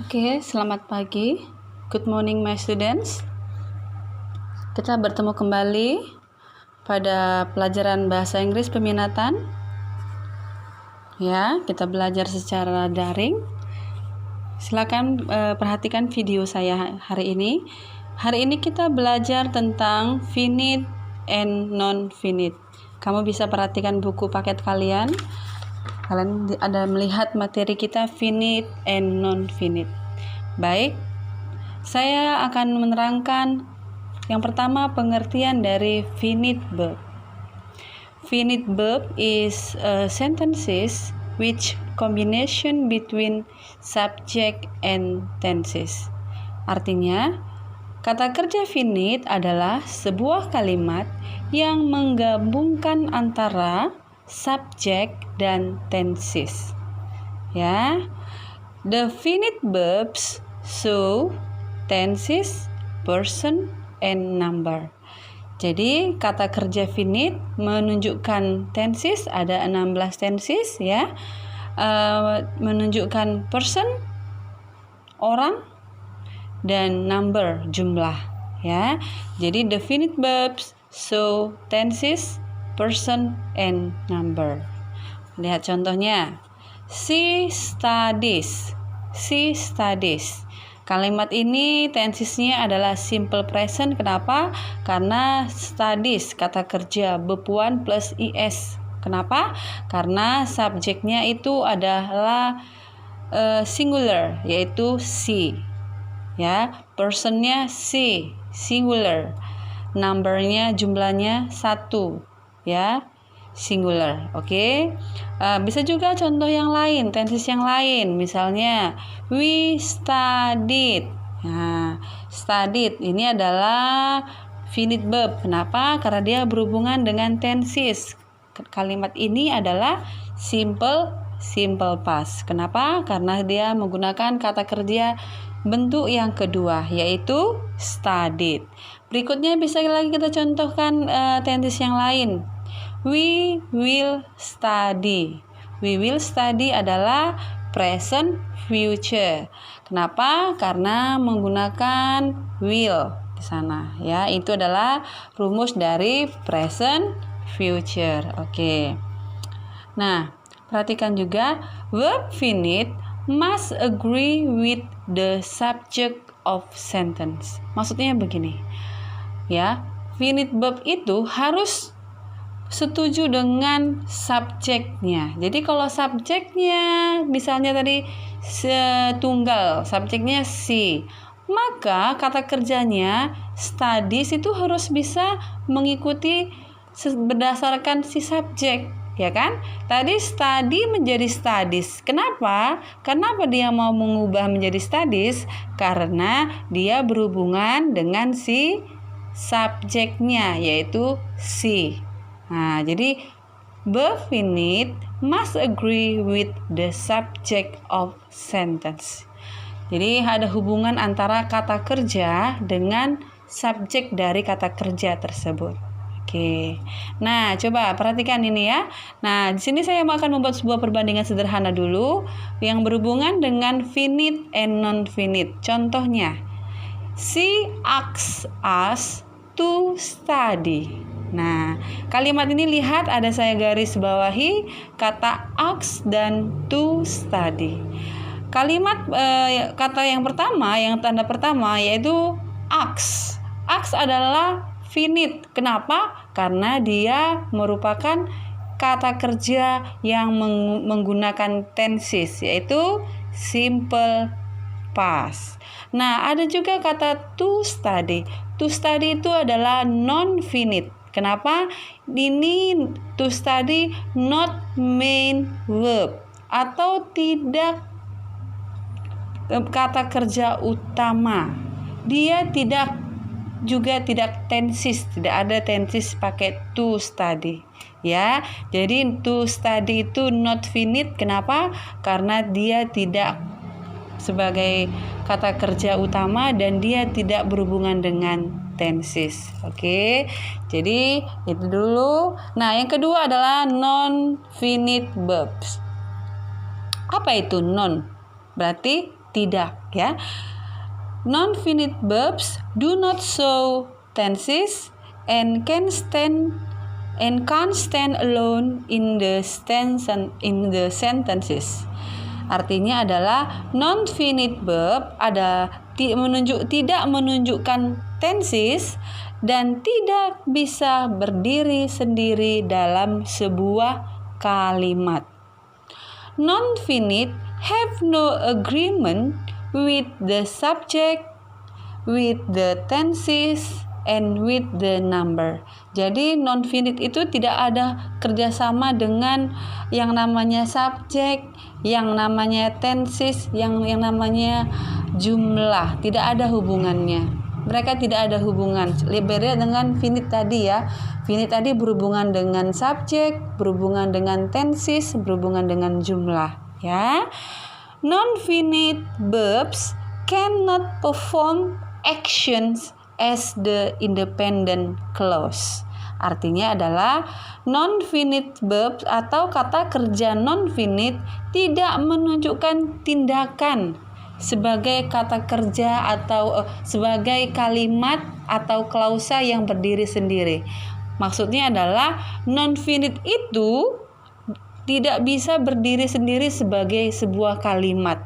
Oke, selamat pagi. Good morning my students. Kita bertemu kembali pada pelajaran bahasa Inggris peminatan. Ya, kita belajar secara daring. Silakan perhatikan video saya hari ini. Hari ini kita belajar tentang finite and non-finite. Kamu bisa perhatikan buku paket kalian. Kalian ada melihat materi kita finite and non-finite. Baik, saya akan menerangkan yang pertama pengertian dari finite verb. Finite verb is sentences which combination between subject and tenses. Artinya, kata kerja finite adalah sebuah kalimat yang menggabungkan antara subjek dan tenses. Ya, the finite verbs show tenses, person, and number. Jadi kata kerja finite menunjukkan tenses, ada 16 tenses ya, menunjukkan person, orang, dan number, jumlah ya. Jadi the finite verbs show tenses, person, and number. Lihat contohnya. She studies. She studies. Kalimat ini tensesnya adalah simple present. Kenapa? Karena studies, kata kerja verb 1 plus is. Kenapa? Karena subjeknya itu adalah singular, yaitu she. Ya, personnya she, singular. Numbernya, jumlahnya 1. Ya, singular. Oke. Bisa juga contoh yang lain, tenses yang lain. Misalnya we studied. Nah, studied ini adalah finite verb. Kenapa? Karena dia berhubungan dengan tenses. Kalimat ini adalah simple past. Kenapa? Karena dia menggunakan kata kerja bentuk yang kedua, yaitu studied. Berikutnya bisa lagi kita contohkan tenses yang lain. We will study. We will study adalah present future. Kenapa? Karena menggunakan will di sana ya. Itu adalah rumus dari present future. Oke. Nah, perhatikan juga verb finite must agree with the subject of sentence. Maksudnya begini. Ya, finite verb itu harus setuju dengan subjeknya. Jadi kalau subjeknya misalnya tadi tunggal, subjeknya si, maka kata kerjanya studies itu harus bisa mengikuti berdasarkan si subjek, ya kan? Tadi study menjadi studies. Kenapa? Kenapa dia mau mengubah menjadi studies? Karena dia berhubungan dengan si subjeknya, yaitu si. Nah, jadi verb finite must agree with the subject of sentence. Jadi ada hubungan antara kata kerja dengan subjek dari kata kerja tersebut. Oke. Nah, coba perhatikan ini ya. Nah, di sini saya akan membuat sebuah perbandingan sederhana dulu yang berhubungan dengan finite and non-finite. Contohnya, she asks us to study. Nah, kalimat ini lihat ada saya garis bawahi kata ask dan to study. Kalimat kata yang pertama, yang tanda pertama yaitu ask. Ask adalah finite. Kenapa? Karena dia merupakan kata kerja yang menggunakan tenses, yaitu simple past. Nah, ada juga kata to study. To study itu adalah non-finite. Kenapa? Ini to study not main verb atau tidak kata kerja utama. Dia tidak tenses, tidak ada tenses pakai to study. Ya, jadi to study itu not finite. Kenapa? Karena dia tidak sebagai kata kerja utama dan dia tidak berhubungan dengan tenses. Oke. Jadi itu dulu. Nah, yang kedua adalah non-finite verbs. Apa itu non? Berarti tidak, ya. Non-finite verbs do not show tenses and can't stand alone in the sentences. Artinya adalah non-finite verb tidak menunjukkan tenses dan tidak bisa berdiri sendiri dalam sebuah kalimat. Non-finite have no agreement with the subject, with the tenses, and with the number. Jadi non-finite itu tidak ada kerjasama dengan yang namanya subjek, yang namanya tenses, yang namanya jumlah. Tidak ada hubungannya. Mereka tidak ada hubungan. Beda dengan finite tadi, ya. Finite tadi berhubungan dengan subjek, berhubungan dengan tenses, berhubungan dengan jumlah, ya. Non-finite verbs cannot perform actions as the independent clause. Artinya adalah non-finite verbs atau kata kerja non-finite tidak menunjukkan tindakan sebagai kata kerja atau sebagai kalimat atau klausa yang berdiri sendiri. Maksudnya adalah non-finite itu tidak bisa berdiri sendiri sebagai sebuah kalimat.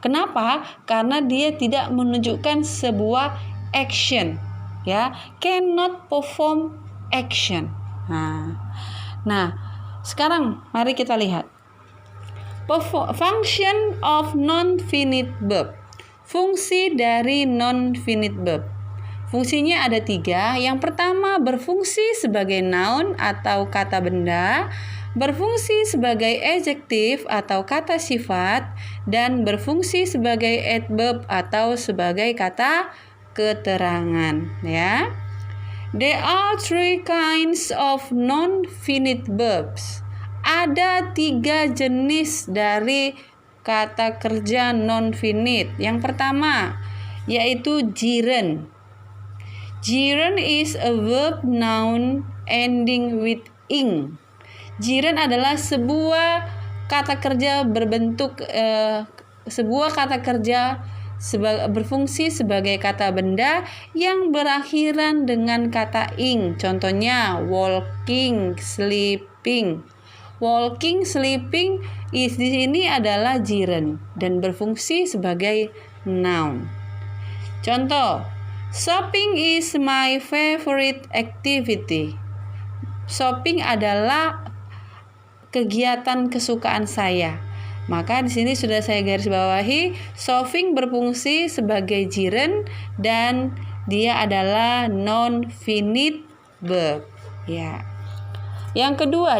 Kenapa? Karena dia tidak menunjukkan sebuah action, ya. Cannot perform action. Nah, sekarang mari kita lihat function of non-finite verb. Fungsi dari non-finite verb. Fungsinya ada 3. Yang pertama, berfungsi sebagai noun atau kata benda, berfungsi sebagai adjektif atau kata sifat, dan berfungsi sebagai adverb atau sebagai kata keterangan, ya. There are 3 kinds of non-finite verbs. Ada 3 jenis dari kata kerja non-finite. Yang pertama yaitu gerund. Gerund is a verb noun ending with ing. Gerund adalah sebuah kata kerja berfungsi sebagai kata benda yang berakhiran dengan kata ing. Contohnya walking, sleeping. Walking, sleeping di sini adalah gerund dan berfungsi sebagai noun. Contoh, shopping is my favorite activity. Shopping adalah kegiatan kesukaan saya. Maka di sini sudah saya garis bawahi, shopping berfungsi sebagai gerund dan dia adalah non-finite verb, ya. Yang kedua,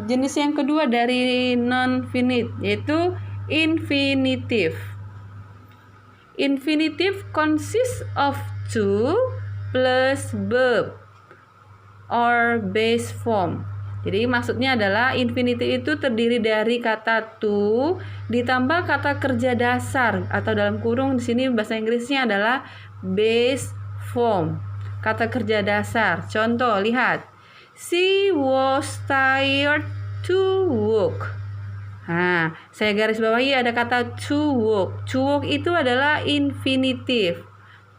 jenis yang kedua dari non-finite yaitu infinitive. Infinitive consists of 2 plus verb or base form. Jadi maksudnya adalah infinitive itu terdiri dari kata to ditambah kata kerja dasar atau dalam kurung di sini bahasa Inggrisnya adalah base form. Kata kerja dasar. Contoh, lihat. She was tired to work. Saya garis bawahi ada kata to work. To work itu adalah infinitive.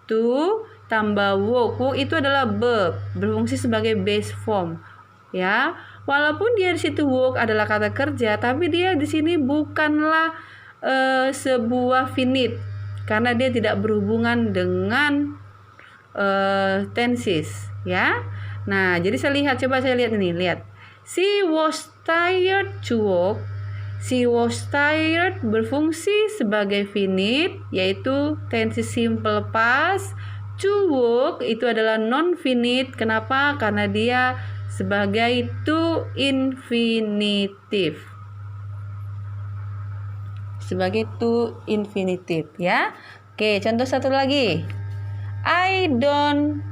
To tambah work. Work itu adalah verb, berfungsi sebagai base form. Ya, walaupun dia di situ work adalah kata kerja, tapi dia di sini bukanlah sebuah finite karena dia tidak berhubungan dengan tenses, ya. Nah, jadi coba saya lihat ini, lihat. She was tired to work. She was tired berfungsi sebagai finite, yaitu tenses simple past. To work itu adalah non-finite. Kenapa? Karena dia sebagai to infinitive. Sebagai to infinitive, ya. Oke, contoh satu lagi. I don't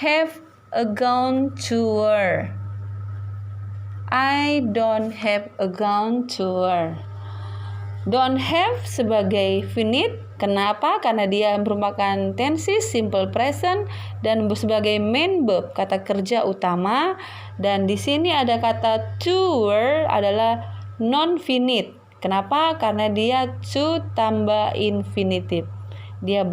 have a gown to wear. I don't have a gown to wear. Don't have sebagai finite. Kenapa? Karena dia merupakan tenses simple present dan sebagai main verb, kata kerja utama. Dan di sini ada kata to wear adalah non-finite. Kenapa? Karena dia to tambah infinitive. Dia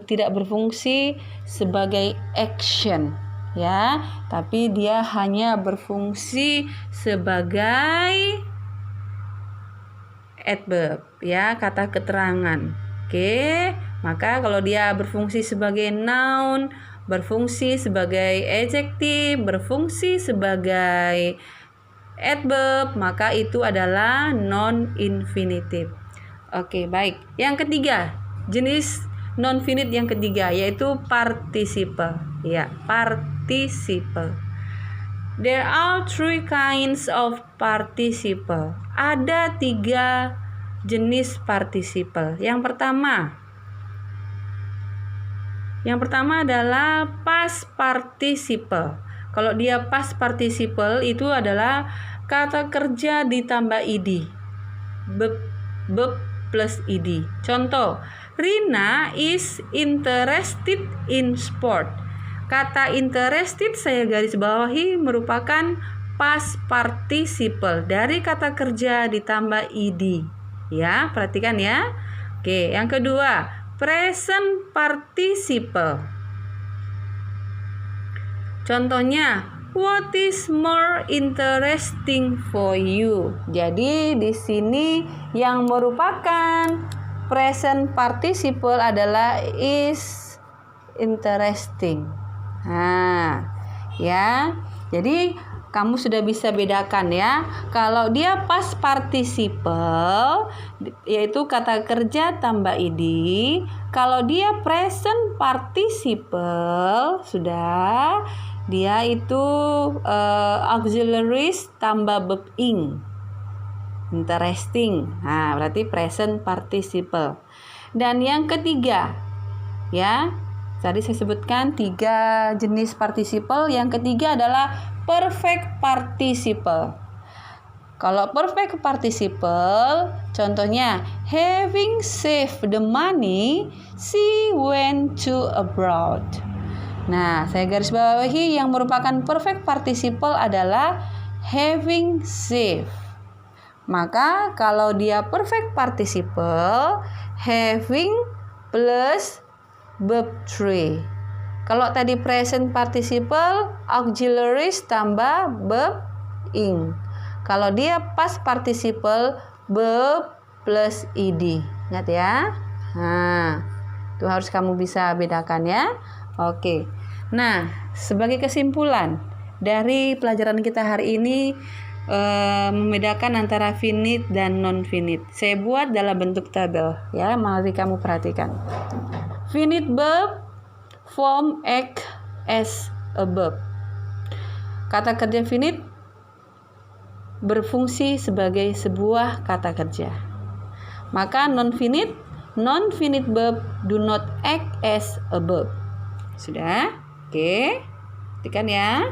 tidak berfungsi sebagai action, ya, tapi dia hanya berfungsi sebagai adverb, ya, kata keterangan. Oke, maka kalau dia berfungsi sebagai noun, berfungsi sebagai adjective, berfungsi sebagai adverb, maka itu adalah non-infinitive. Oke, baik. Yang ketiga, jenis non-finite yang ketiga yaitu participle. Ya, participle. There are 3 kinds of participle. Ada 3 jenis participle. Yang pertama adalah past participle. Kalau dia past participle itu adalah kata kerja ditambah ed. Verb plus ed. Contoh, Rina is interested in sport. Kata interested saya garis bawahi merupakan past participle dari kata kerja ditambah ed. Ya, perhatikan ya. Oke, yang kedua, present participle. Contohnya, what is more interesting for you? Jadi di sini yang merupakan present participle adalah is interesting. Nah, ya. Jadi kamu sudah bisa bedakan ya. Kalau dia past participle yaitu kata kerja tambah ed. Kalau dia present participle sudah dia itu auxiliaries tambah verb ing. Interesting. Nah, berarti present participle. Dan yang ketiga, ya, tadi saya sebutkan 3 jenis participle. Yang ketiga adalah perfect participle. Kalau perfect participle, contohnya having saved the money, she went to abroad. Nah, saya garis bawahi yang merupakan perfect participle adalah having saved. Maka kalau dia perfect participle, having plus verb 3. Kalau tadi present participle, auxiliaries tambah verb ing. Kalau dia past participle, verb plus ed. Ingat ya. Nah, itu harus kamu bisa bedakan ya. Oke. Nah, sebagai kesimpulan dari pelajaran kita hari ini, membedakan antara finite dan non-finite. Saya buat dalam bentuk tabel ya, mari kamu perhatikan. Finite verb form act as a verb. Kata kerja finite berfungsi sebagai sebuah kata kerja. Maka non-finite verb do not act as a verb. Sudah? Oke. Perhatikan ya.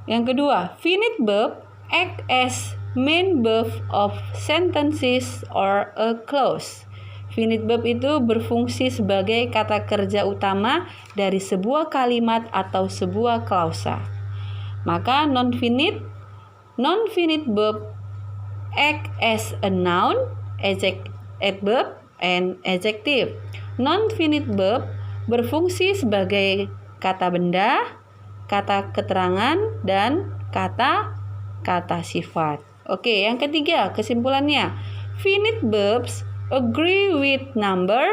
Yang kedua, finite verb act as main verb of sentences or a clause. Finite verb itu berfungsi sebagai kata kerja utama dari sebuah kalimat atau sebuah klausa. Maka non-finite verb act as a noun, adverb, and adjective. Non-finite verb berfungsi sebagai kata benda, kata keterangan, dan kata sifat. Oke, yang ketiga kesimpulannya. Finite verbs agree with number,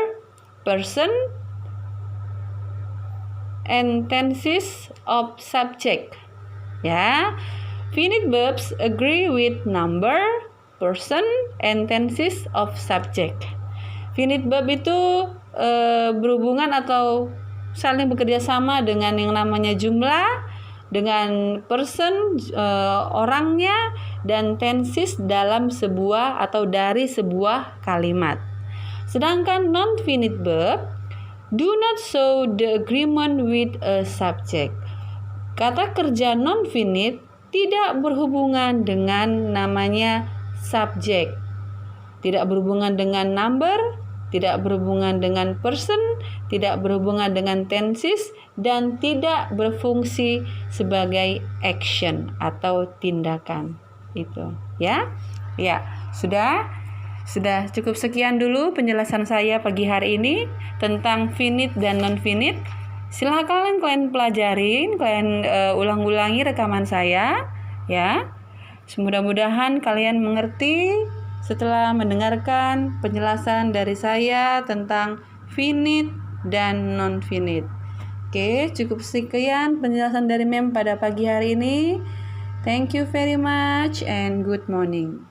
person, and tenses of subject. Ya, finite verbs agree with number, person, and tenses of subject. Finite verb itu berhubungan atau saling bekerja sama dengan yang namanya jumlah, dengan person, orangnya, dan tenses dalam sebuah atau dari sebuah kalimat. Sedangkan non-finite verb do not show the agreement with a subject. Kata kerja non-finite tidak berhubungan dengan namanya subjek, tidak berhubungan dengan number, tidak berhubungan dengan person, tidak berhubungan dengan tenses, dan tidak berfungsi sebagai action atau tindakan. Itu ya. Ya, sudah cukup sekian dulu penjelasan saya pagi hari ini tentang finite dan non-finite. Silakan kalian pelajarin, kalian ulang-ulangi rekaman saya ya. Mudah-mudahan kalian mengerti setelah mendengarkan penjelasan dari saya tentang finite dan non-finite. Oke, cukup sekian penjelasan dari Mem pada pagi hari ini. Thank you very much and good morning.